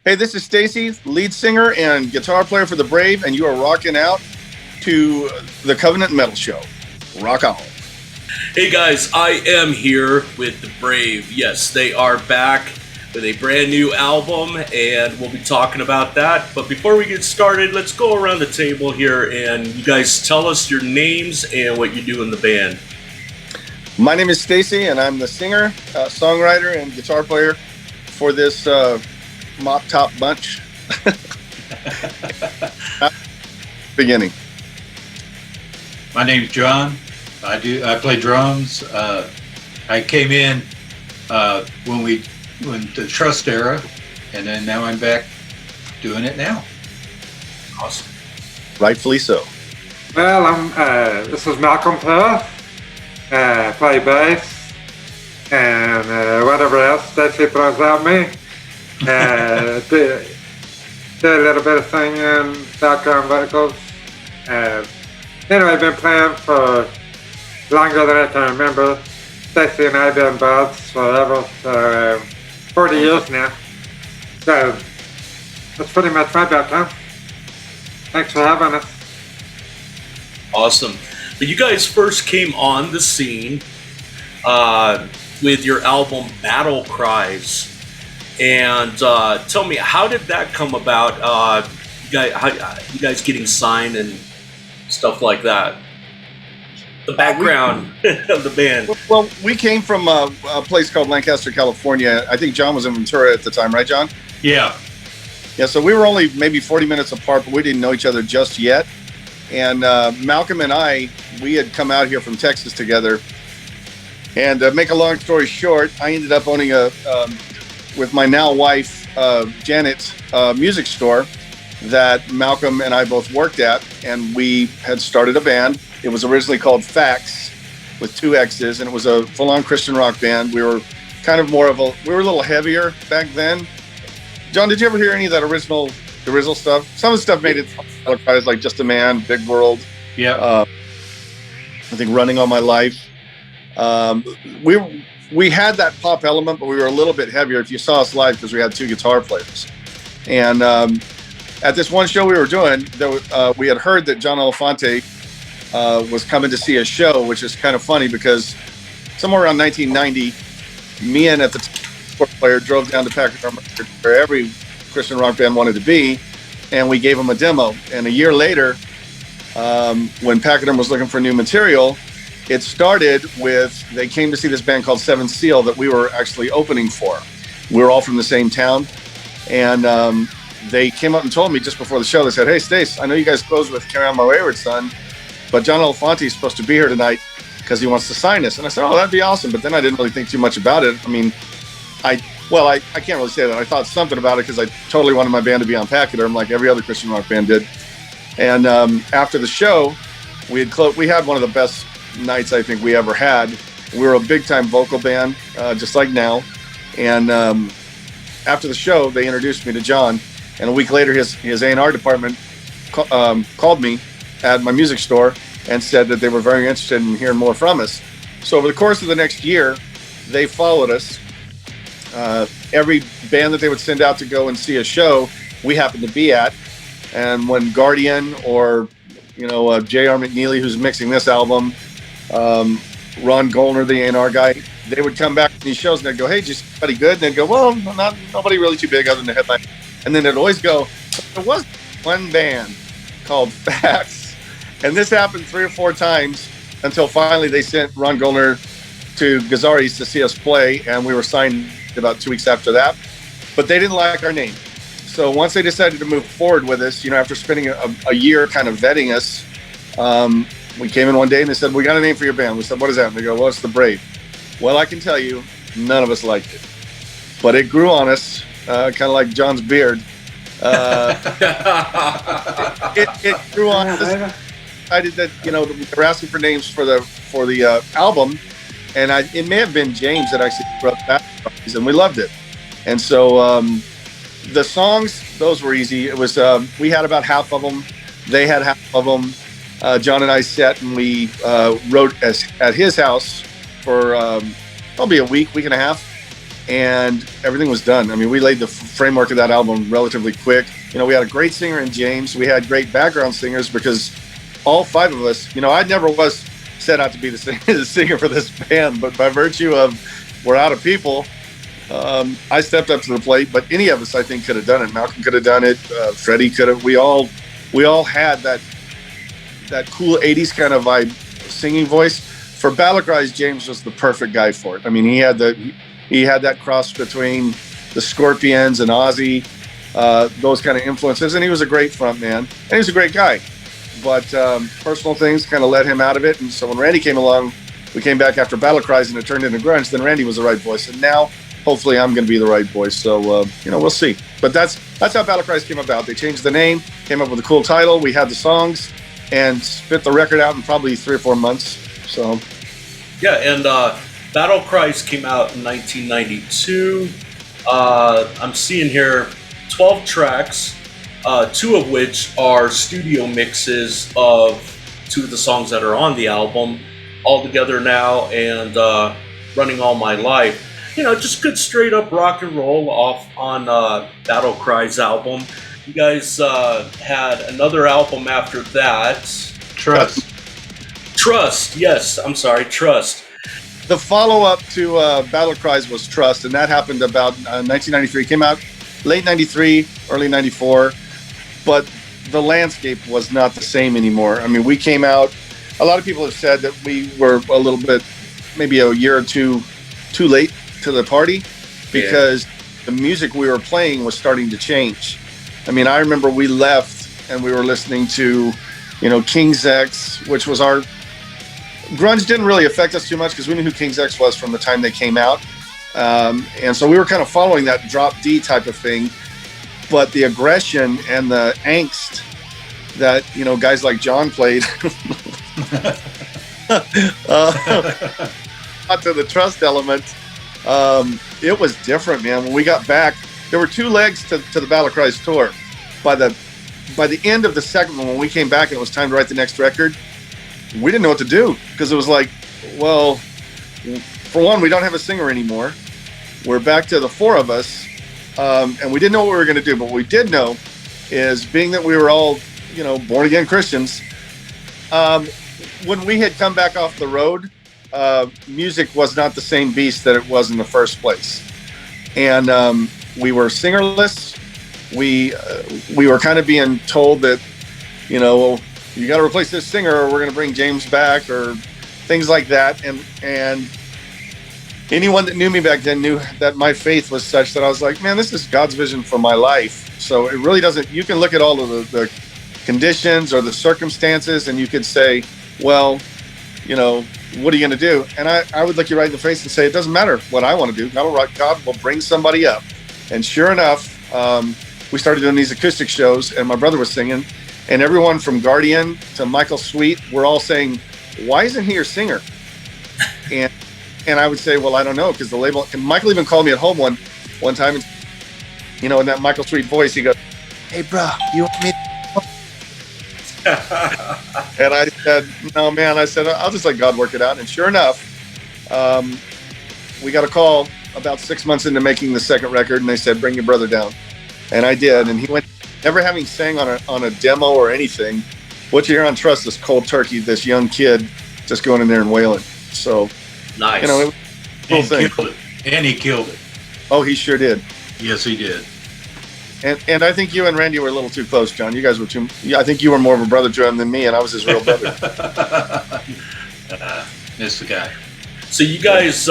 Hey, this is Stacy, lead singer and guitar player for the Brave, and you are rocking out to the Covenant Metal Show. Rock on. Hey guys, I am here with the Brave. Yes, they are back with a brand new album, and we'll be talking about that. But before we get started, let's go around the table here and you guys tell us your names and what you do in the band. My name is Stacy, and I'm the singer, songwriter, and guitar player for this mop top bunch. Beginning. My name's John. I play drums. I came in when the Trust era, and then now I'm back doing it now. Awesome. Rightfully so. Well, this is Malcolm Perth. Play bass and whatever else Stacy throws at me. Do a little bit of singing, background vocals. Anyway, I've been playing for longer than I can remember. Stacy and I have been buds forever, so 40 years now. So that's pretty much my background. Thanks for having us. Awesome. But you guys first came on the scene with your album Battle Cries. And tell me, how did that come about? You guys getting signed and stuff like that? The background of the band. Well, we came from a place called Lancaster, California. I think John was in Ventura at the time, right, John? Yeah. Yeah, so we were only maybe 40 minutes apart, but we didn't know each other just yet. And Malcolm and we had come out here from Texas together. And make a long story short, I ended up owning with my now wife, Janet, music store that Malcolm and I both worked at. And we had started a band. It was originally called Facts with 2 X's, and it was a full-on Christian rock band. We were kind of we were a little heavier back then. John, did you ever hear any of that original stuff? Some of the stuff made it guys like Just a Man, Big World. Yeah. I think Running All My Life. We had that pop element, but we were a little bit heavier if you saw us live because we had 2 guitar players. And at this one show we were doing, we had heard that John Elefante was coming to see a show, which is kind of funny because somewhere around 1990, me and at the time player drove down to Pachyderm, where every Christian rock band wanted to be, and we gave them a demo. And a year later, when Pachyderm was looking for new material, it started with, they came to see this band called Seven Seal that we were actually opening for. We were all from the same town, and they came up and told me just before the show, they said, "Hey, Stace, I know you guys closed with Carry On My Wayward Son, but John Elefante is supposed to be here tonight because he wants to sign us." And I said, "Oh, that'd be awesome." But then I didn't really think too much about it. I mean, I can't really say that. I thought something about it because I totally wanted my band to be on Pachyderm like every other Christian rock band did. And after the show, we had one of the best nights I think we ever had. We were a big-time vocal band, just like now. And after the show, they introduced me to John. And a week later, his A&R department called me at my music store and said that they were very interested in hearing more from us. So over the course of the next year, they followed us. Every band that they would send out to go and see a show, we happened to be at. And when Guardian or, J.R. McNeely, who's mixing this album, Ron Gollner, the A&R guy, they would come back to these shows and they'd go, "Hey, just anybody good?" And they'd go, "Well, nobody really too big other than the headline." And then they'd always go, "There was one band called Facts." And this happened 3 or 4 times until finally they sent Ron Gollner to Gazzari's to see us play, and we were signed about 2 weeks after that. But they didn't like our name. So once they decided to move forward with us, after spending a year kind of vetting us, we came in one day and they said, "We got a name for your band." We said, "What is that?" And they go, "Well, it's the Brave." Well, I can tell you, none of us liked it. But it grew on us, kind of like John's beard. It grew on us. I did that, we were asking for names for the album, and it may have been James that actually wrote that, and we loved it. And so the songs, those were easy. It was we had about half of them. They had half of them. John and I sat and we wrote at his house for probably a week and a half. and everything was done. I mean, we laid the framework of that album relatively quick. You know, we had a great singer in James. We had great background singers because all 5 of us, you know, I never was set out to be the singer for this band, but by virtue of we're out of people, I stepped up to the plate. But any of us, I think, could have done it. Malcolm could have done it. Freddie could have. We all had that cool 80s kind of vibe singing voice. For Battle Cries, James was the perfect guy for it. I mean, he had that cross between the Scorpions and Ozzy, those kind of influences, and he was a great front man, and he was a great guy. But personal things kind of led him out of it, and so when Randy came along, we came back after Battle Cries and it turned into grunge. Then Randy was the right voice, and now hopefully I'm going to be the right voice. So you know, we'll see. But that's how Battle Cries came about. They changed the name, came up with a cool title. We had the songs, and spit the record out in probably 3 or 4 months. So yeah, and Battle Cries came out in 1992. I'm seeing here 12 tracks, 2 of which are studio mixes of 2 of the songs that are on the album. All Together Now and Running All My Life. You know, just good straight up rock and roll off on Battle Cries album. You guys had another album after that. Trust, yes. I'm sorry, Trust. The follow-up to Battle Cries was Trust, and that happened about 1993. It came out late 93, early 94, but the landscape was not the same anymore. I mean, we came out, a lot of people have said that we were a little bit, maybe a year or two too late to the party because the music we were playing was starting to change. I mean, I remember we left and we were listening to, you know, King's X, which was our... Grunge didn't really affect us too much because we knew who King's X was from the time they came out. And so we were kind of following that drop D type of thing. But the aggression and the angst that, you know, guys like John played to the Trust element, it was different, man. When we got back, there were 2 legs to the Battle Cries tour. By the end of the second one, when we came back and it was time to write the next record, we didn't know what to do because it was like, well, for one, we don't have a singer anymore. We're back to the 4 of us, and we didn't know what we were going to do. But what we did know is, being that we were all, you know, born again Christians, when we had come back off the road, music was not the same beast that it was in the first place, and we were singerless. We were kind of being told that, you know, well, you got to replace this singer, or we're going to bring James back, or things like that. And anyone that knew me back then knew that my faith was such that I was like, man, this is God's vision for my life. So it really doesn't. You can look at all of the conditions or the circumstances, and you could say, well, you know, what are you going to do? And I would look you right in the face and say, it doesn't matter what I want to do. God will bring somebody up. And sure enough, we started doing these acoustic shows, and my brother was singing, and everyone from Guardian to Michael Sweet were all saying, why isn't he your singer? And I would say, well, I don't know, because the label, and Michael even called me at home one time, and, you know, in that Michael Sweet voice, he goes, hey, bro, you want me and I said, no, man. I said, I'll just let God work it out. And sure enough, we got a call about 6 months into making the second record, and they said, bring your brother down. And I did, and he went, never having sang on a demo or anything. What you hear on Trust is cold turkey, this young kid just going in there and wailing. So, nice. You know, it was a cool thing. Killed it. And he killed it. Oh, he sure did. Yes, he did. And I think you and Randy were a little too close, John. You guys were too. I think you were more of a brother to him than me, and I was his real brother. That's the guy. So you guys,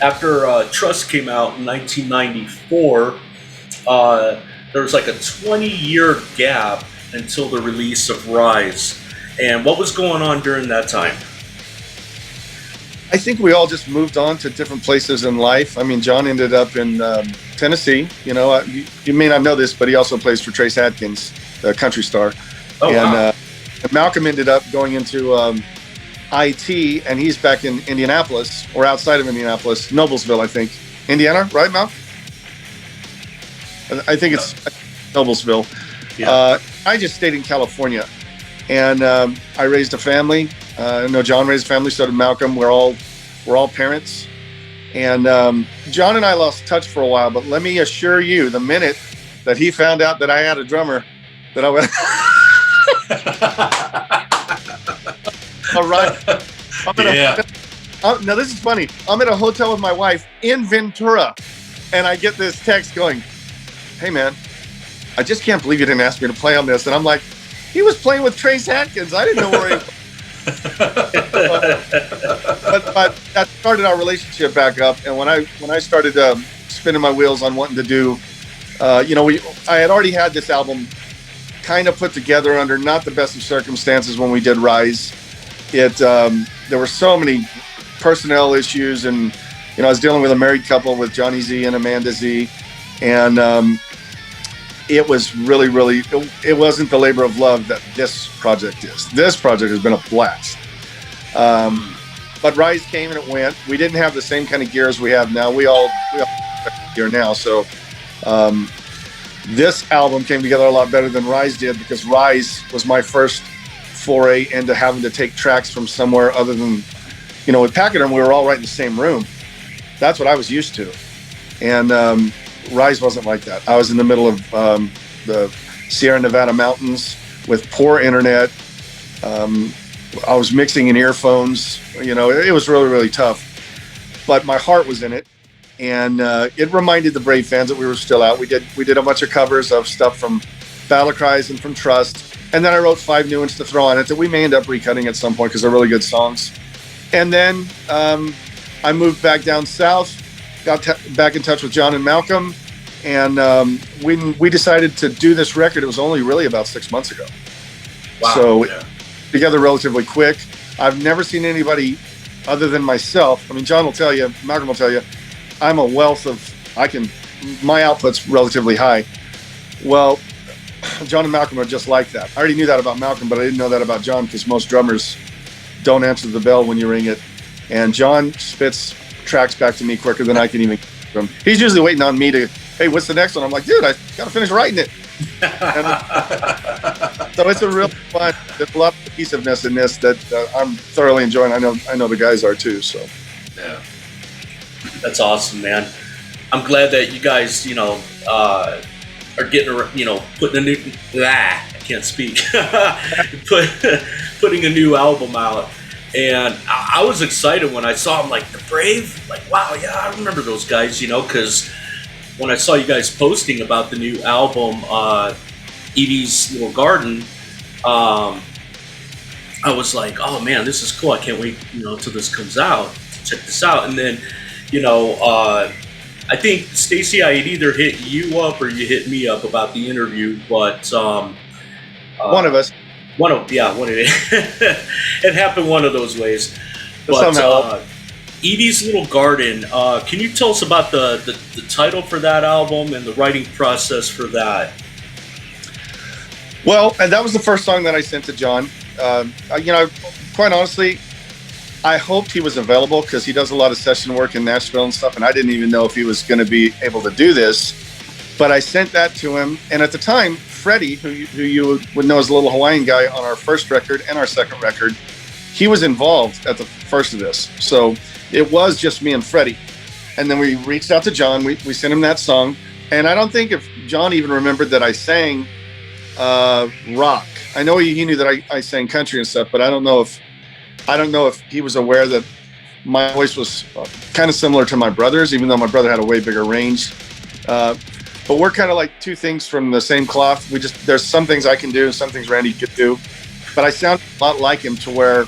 after Trust came out in 1994, there was like a 20-year gap until the release of Rise. And what was going on during that time? I think we all just moved on to different places in life. I mean, John ended up in Tennessee. You know, you may not know this, but he also plays for Trace Adkins, the country star. Oh, wow. And Malcolm ended up going into IT, and he's back in Indianapolis, or outside of Indianapolis, Noblesville, I think. Indiana, right, Mal? I think it's Noblesville. Yeah. I just stayed in California, and I raised a family. I know John raised a family, so did Malcolm. We're all parents, And John and I lost touch for a while, but let me assure you, the minute that he found out that I had a drummer, that I went, all right. Now this is funny. I'm at a hotel with my wife in Ventura, and I get this text going, "Hey man, I just can't believe you didn't ask me to play on this." And I'm like, he was playing with Trace Atkins. I didn't know where he was. but that started our relationship back up. And when I started spinning my wheels on wanting to do, I had already had this album kind of put together under not the best of circumstances when we did Rise. There were so many personnel issues, and I was dealing with a married couple with Johnny Z and Amanda Z, and it was really, it wasn't the labor of love that this project is. This project has been a blast. But Rise came and it went. We didn't have the same kind of gear as we have now. We all have gear now. So this album came together a lot better than Rise did, because Rise was my first foray into having to take tracks from somewhere other than, with Pachyderm, we were all right in the same room. That's what I was used to. And Rise wasn't like that. I was in the middle of the Sierra Nevada mountains with poor internet. I was mixing in earphones. It was really tough. But my heart was in it, and it reminded the Brave fans that we were still out. We did a bunch of covers of stuff from Battle Cries and from Trust, and then I wrote 5 new ones to throw on it that we may end up recutting at some point because they're really good songs. And then I moved back down south. Got back in touch with John and Malcolm, and when we decided to do this record, it was only really about 6 months ago. Wow. So together relatively quick. I've never seen anybody other than myself. I mean, John will tell you, Malcolm will tell you, I'm a wealth of, my output's relatively high. Well, John and Malcolm are just like that. I already knew that about Malcolm, but I didn't know that about John, because most drummers don't answer the bell when you ring it. And John spits tracks back to me quicker than I can even get them. He's usually waiting on me to, hey, what's the next one? I'm like, dude, I got to finish writing it. So it's a real fun. There's a lot of cohesiveness in this that I'm thoroughly enjoying. I know the guys are too. So yeah, that's awesome, man. I'm glad that you guys, are getting, putting a new. I can't speak. Putting a new album out. And I was excited when I saw him, like, the Brave. Like, wow, yeah, I remember those guys, because when I saw you guys posting about the new album, Evie's Little Garden, I was like, oh man, this is cool. I can't wait, till this comes out. Check this out. And then, I think, Stacy, I had either hit you up or you hit me up about the interview, but one of us. It happened one of those ways. But Evie's Little Garden, can you tell us about the title for that album and the writing process for that? Well, and that was the first song that I sent to John. Quite honestly, I hoped he was available, because he does a lot of session work in Nashville and stuff, and I didn't even know if he was going to be able to do this. But I sent that to him, and at the time, Freddie, who you would know as a little Hawaiian guy on our first record and our second record, he was involved at the first of this. So it was just me and Freddie. And then we reached out to John. We sent him that song. And I don't think if John even remembered that I sang rock. I know he knew that I sang country and stuff, but I don't know if he was aware that my voice was kind of similar to my brother's, even though my brother had a way bigger range. But we're kind of like two things from the same cloth. There's some things I can do, some things Randy could do. But I sound a lot like him, to where,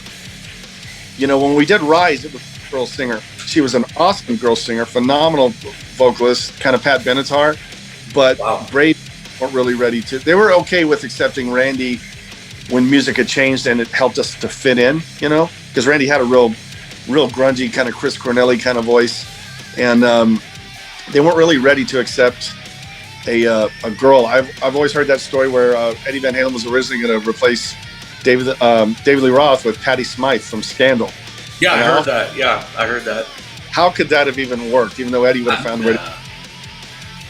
when we did Rise, it was a girl singer. She was an awesome girl singer, phenomenal vocalist, kind of Pat Benatar. But wow. Brave weren't really ready to. They were okay with accepting Randy when music had changed and it helped us to fit in, because Randy had a real grungy kind of Chris Cornell kind of voice. And they weren't really ready to accept a girl. I've always heard that story where Eddie Van Halen was originally going to replace David Lee Roth with Patti Smythe from Scandal. Yeah, I heard that. Yeah, I heard that. How could that have even worked? Even though Eddie would have found a way to.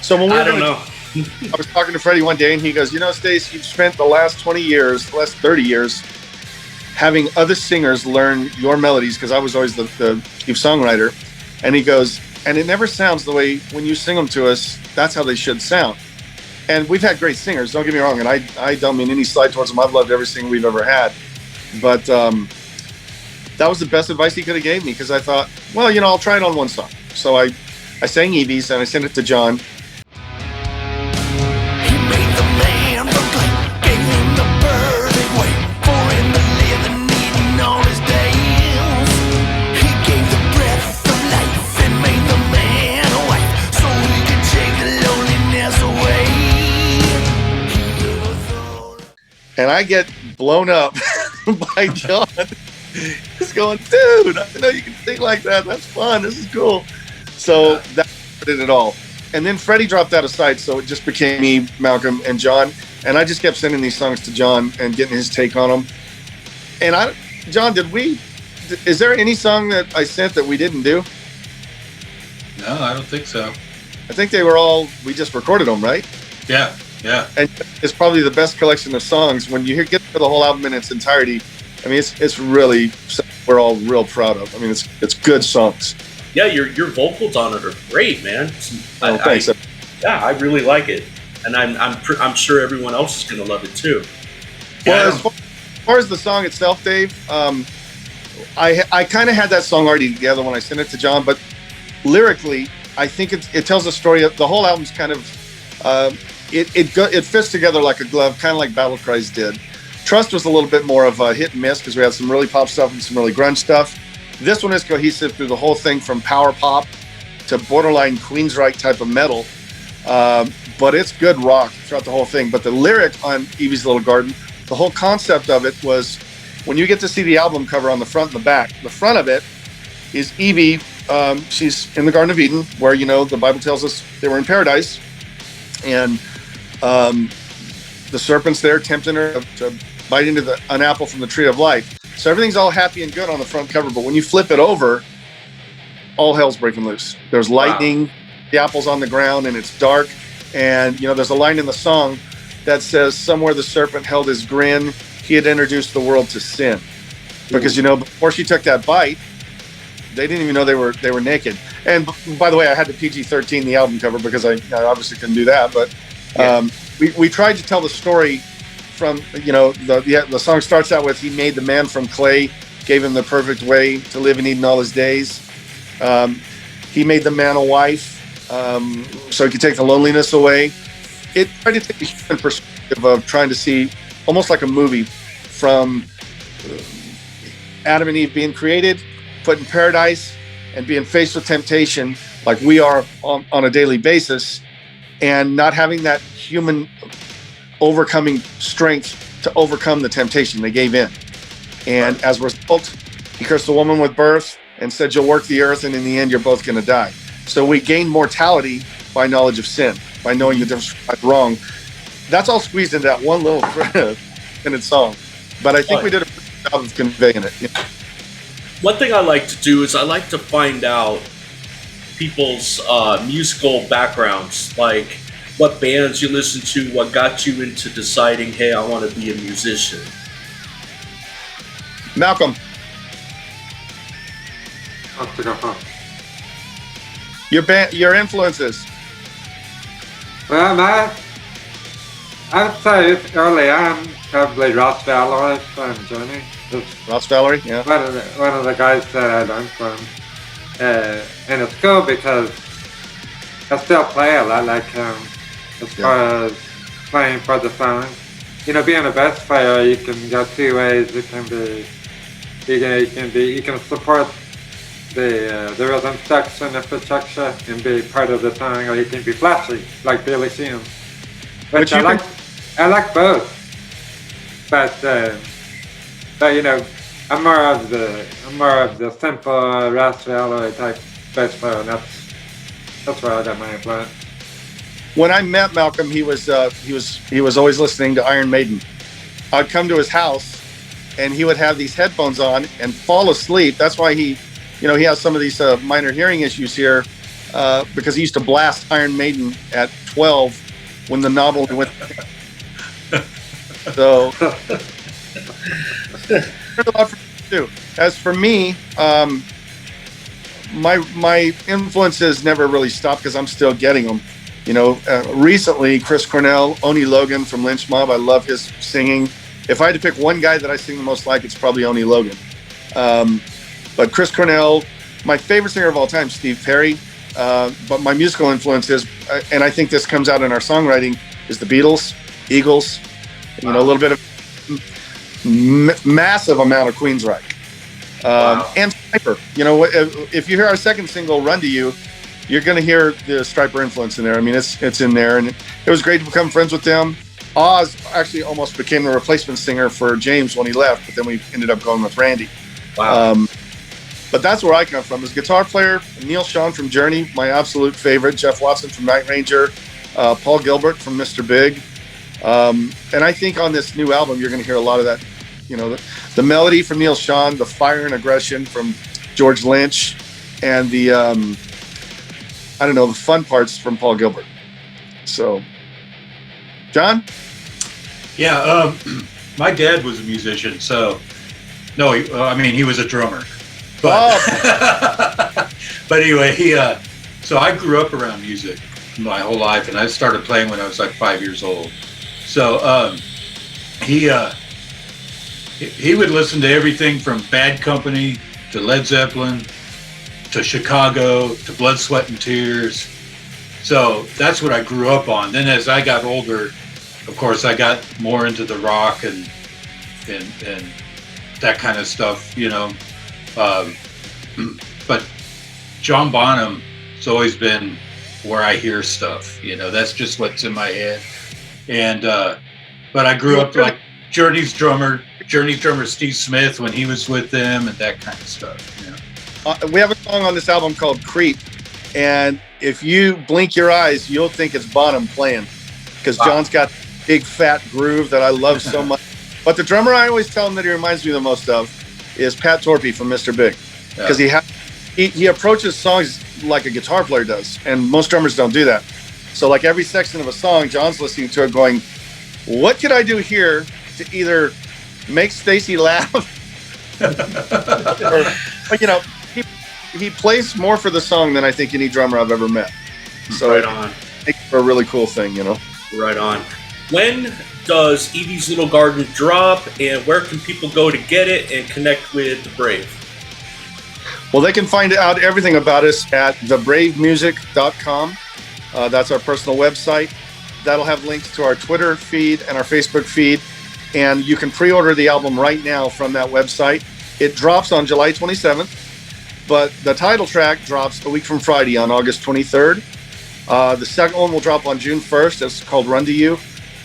So when I was talking to Freddie one day, and he goes, Stace, you've spent the last 30 years having other singers learn your melodies, because I was always the chief songwriter. And he goes, and it never sounds the way when you sing them to us. That's how they should sound. And we've had great singers. Don't get me wrong, and I don't mean any slight towards them. I've loved every singer we've ever had, but that was the best advice he could have gave me, because I thought, well, I'll try it on one song. So I sang Evie's and I sent it to John. And I get blown up by John. He's going, dude, I know you can sing like that. That's fun. This is cool. So that did it all. And then Freddie dropped out of sight, so it just became me, Malcolm, and John. And I just kept sending these songs to John and getting his take on them. And John, is there any song that I sent that we didn't do? No, I don't think so. I think we just recorded them, right? Yeah. And it's probably the best collection of songs. When you get the whole album in its entirety, I mean, it's really, we're all real proud of. I mean, it's good songs. Yeah, your vocals on it are great, man. Thanks. I really like it, and I'm sure everyone else is gonna love it too. Well, as far as the song itself, Dave, I kind of had that song already together when I sent it to John, but lyrically, I think it tells a story. The whole album's kind of it fits together like a glove, kind of like Battle Cries did. Trust was a little bit more of a hit and miss because we had some really pop stuff and some really grunge stuff. This one is cohesive through the whole thing, from power pop to borderline Queensryche type of metal. But it's good rock throughout the whole thing. But the lyric on Evie's Little Garden, the whole concept of it was, when you get to see the album cover on the front and the back, the front of it is Evie. She's in the Garden of Eden, where, the Bible tells us they were in paradise. And the serpent's there tempting her to bite into an apple from the tree of life. So everything's all happy and good on the front cover, but when you flip it over, all hell's breaking loose. There's lightning, the apple's on the ground, and it's dark. And, there's a line in the song that says, somewhere the serpent held his grin, he had introduced the world to sin. Because, before she took that bite, they didn't even know they were naked. And by the way, I had to PG-13 the album cover because I obviously couldn't do that. But we tried to tell the story from, the song starts out with, he made the man from clay, gave him the perfect way to live in Eden all his days. He made the man a wife, so he could take the loneliness away. It tried to take a human perspective of trying to see, almost like a movie, from Adam and Eve being created, put in paradise, and being faced with temptation like we are on a daily basis, and not having that human overcoming strength to overcome the temptation. They gave in. And as a result, he cursed the woman with birth and said, you'll work the earth, and in the end, you're both going to die. So we gain mortality by knowledge of sin, by knowing the difference between right and wrong. That's all squeezed into that one little minute song. But I think we did a good job of conveying it. One thing I like to do is I like to find out people's musical backgrounds, like what bands you listen to, what got you into deciding, hey, I want to be a musician. Malcolm. Your influences. Well, I would say early on, probably Ross Valory from Johnny. Ross Valory, yeah. One of the guys that I learned from. And it's cool because I still play a lot like him as far as playing for the song. Being a bass player, you can go two ways. You can support the rhythm section of the structure and be part of the song, or you can be flashy like Billy Sheehan. Which I like both. But I'm more of the simple Ross Valory type bass player, and that's where I got my influence. When I met Malcolm, he was always listening to Iron Maiden. I'd come to his house, and he would have these headphones on and fall asleep. That's why he has some of these minor hearing issues here, because he used to blast Iron Maiden at 12 when the novel went. So, a lot for too. As for me, my influences never really stopped because I'm still getting them. Recently, Chris Cornell, Oni Logan from Lynch Mob. I love his singing. If I had to pick one guy that I sing the most like, it's probably Oni Logan. But Chris Cornell, my favorite singer of all time, Steve Perry. But my musical influences, and I think this comes out in our songwriting, is the Beatles, Eagles, a little bit of massive amount of Queensryche. And Striper. If you hear our second single, Run to You, you're going to hear the Striper influence in there. I mean, it's in there, and it was great to become friends with them. Oz actually almost became the replacement singer for James when he left, but then we ended up going with Randy. Wow. But that's where I come from. As guitar player, Neil Schon from Journey, my absolute favorite. Jeff Watson from Night Ranger. Paul Gilbert from Mr. Big. And I think on this new album, you're going to hear a lot of that. The melody from Neil Schon, the fire and aggression from George Lynch, and the the fun parts from Paul Gilbert. So, John? Yeah, my dad was a musician, so no, he was a drummer. But, but anyway, so I grew up around music my whole life, and I started playing when I was like 5 years old. So he would listen to everything from Bad Company to Led Zeppelin to Chicago to Blood, Sweat, and Tears. So that's what I grew up on. Then as I got older, of course, I got more into the rock and that kind of stuff, but John Bonham has always been where I hear stuff. That's just what's in my head. And but I grew up like Journey's drummer Steve Smith when he was with them and that kind of stuff. We have a song on this album called Creep, and if you blink your eyes, you'll think it's Bonham playing, because John's got big fat groove that I love so much. But the drummer I always tell him that he reminds me the most of is Pat Torpey from Mr. Big, because he approaches songs like a guitar player does, and most drummers don't do that. So like every section of a song, John's listening to it going, what could I do here to either make Stacy laugh or, he plays more for the song than I think any drummer I've ever met. So right on. It's a really cool thing, Right on. When does Evie's Little Garden drop, and where can people go to get it and connect with The Brave? Well, they can find out everything about us at thebravemusic.com. That's our personal website. That'll have links to our Twitter feed and our Facebook feed. And you can pre-order the album right now from that website. It drops on July 27th, but the title track drops a week from Friday on August 23rd. The second one will drop on June 1st. It's called Run to You.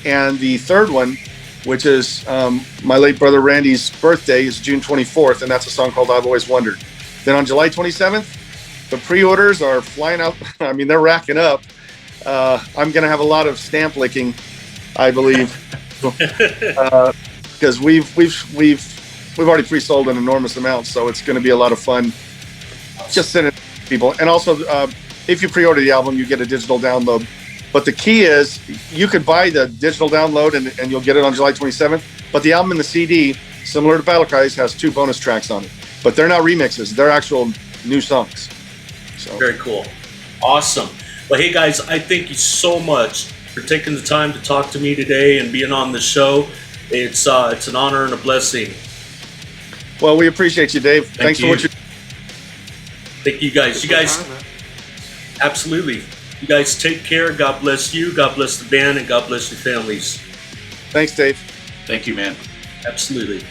And the third one, which is my late brother Randy's birthday, is June 24th, and that's a song called I've Always Wondered. Then on July 27th, the pre-orders are flying out. I mean, they're racking up. I'm going to have a lot of stamp licking, I believe, because we've already pre-sold an enormous amount, so it's going to be a lot of fun just sending it to people. And also, if you pre-order the album, you get a digital download. But the key is you could buy the digital download and you'll get it on July 27th. But the album and the CD, similar to Battle Cries, has 2 bonus tracks on it. But they're not remixes. They're actual new songs. So very cool. Awesome. Well, hey, guys, I thank you so much for taking the time to talk to me today and being on the show. It's an honor and a blessing. Well, we appreciate you, Dave. Thanks for what you're doing. Thank you, guys. Absolutely. You guys take care. God bless you. God bless the band, and God bless your families. Thanks, Dave. Thank you, man. Absolutely.